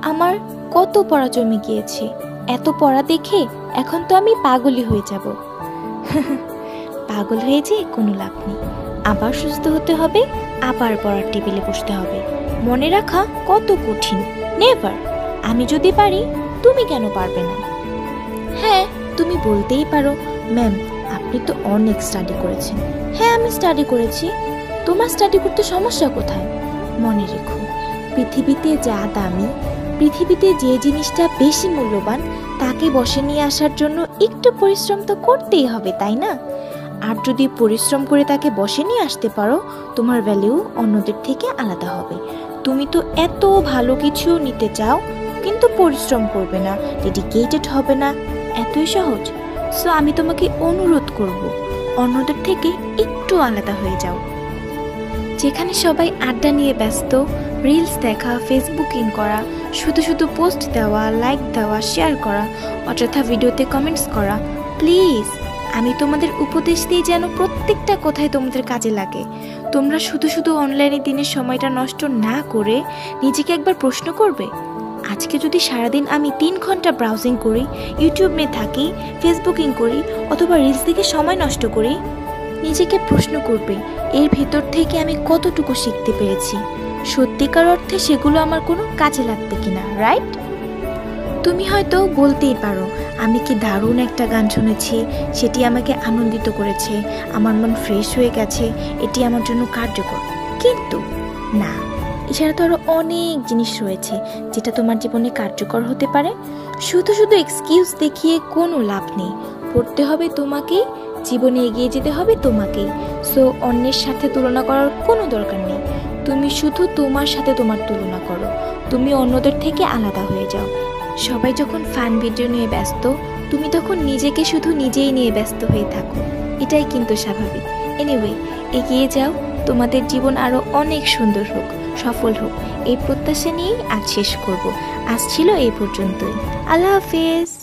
আমার কত পড়া জমে গিয়েছে, এত পড়া দেখে এখন তো আমি পাগলই হয়ে যাব। পাগল হয়ে যে কোনো লাভ নেই, আবার সুস্থ হতে হবে, আবার পড়ার টেবিলে বসতে হবে। মনে রাখা কত কঠিন। নেভার। আমি যদি পারি, তুমি কেন পারবে না? হ্যাঁ, তুমি বলতেই পারো, ম্যাম আপনি তো অনেক স্টাডি করেছেন। হ্যাঁ, আমি স্টাডি করেছি। তোমার স্টাডি করতে সমস্যা কোথায়? মনে রেখো, পৃথিবীতে যা দামি, পৃথিবীতে যে জিনিসটা বেশি মূল্যবান, তাকে বসে নিয়ে আসার জন্য একটু পরিশ্রম তো করতেই হবে, তাই না? আর যদি পরিশ্রম করে তাকে বসে নিয়ে আসতে পারো, তোমার ভ্যালু অন্যদের থেকে আলাদা হবে। তুমি তো এত ভালো কিছু নিতে চাও, কিন্তু পরিশ্রম করবে না, ডেডিকেটেড হবে না, এতই সহজ। সো আমি তোমাকে অনুরোধ করব, অন্যদের থেকে একটু আলাদা হয়ে যাও। যেখানে সবাই আড্ডা নিয়ে ব্যস্ত, রিলস দেখা, ফেসবুকিং করা, শুধু শুধু পোস্ট দেওয়া, লাইক দেওয়া, শেয়ার করা, অযথা ভিডিওতে কমেন্টস করা, প্লিজ আমি তোমাদের উপদেশ দিই যেন প্রত্যেকটা কথাই তোমাদের কাজে লাগে। তোমরা শুধু শুধু অনলাইনে দিনের সময়টা নষ্ট না করে নিজেকে একবার প্রশ্ন করবে, আজকে যদি সারাদিন আমি 3 ঘন্টা ব্রাউজিং করি, ইউটিউব নিয়ে থাকি, ফেসবুকিং করি অথবা রিলস দেখে সময় নষ্ট করি, নিজেকে প্রশ্ন করবে এর ভেতর থেকে আমি কতটুকু শিখতে পেরেছি, সত্যিকার অর্থে সেগুলো আমার কোনো কাজে লাগবে কিনা, রাইট? তুমি হয়তো বলতেই পারো, আমি কি দারুণ একটা গান শুনেছি, সেটি আমাকে আনন্দিত করেছে, আমার মন ফ্রেশ হয়ে গেছে, এটি আমার জন্য কার্যকর। কিন্তু না, এছাড়া তো আরও অনেক জিনিস রয়েছে যেটা তোমার জীবনে কার্যকর হতে পারে। শুধু শুধু এক্সকিউজ দেখিয়ে কোনো লাভ নেই। পড়তে হবে তোমাকেই, জীবনে এগিয়ে যেতে হবে তোমাকেই। সো অন্যের সাথে তুলনা করার কোনো দরকার নেই। তুমি শুধু তোমার সাথে তোমার তুলনা করো, তুমি অন্যদের থেকে আলাদা হয়ে যাও। সবাই যখন ফান ভিডিও নিয়ে ব্যস্ত, তুমি তখন নিজেকে শুধু নিজেই নিয়ে ব্যস্ত হয়ে থাকো। এটাই কিন্তু স্বাভাবিক। এনিওয়ে, এগিয়ে যাও, তোমাদের জীবন আরও অনেক সুন্দর হোক, সফল হোক, এই প্রত্যাশা নিয়েই আজ শেষ করব। আজ ছিল এই পর্যন্তই। আল্লাহ হাফেজ।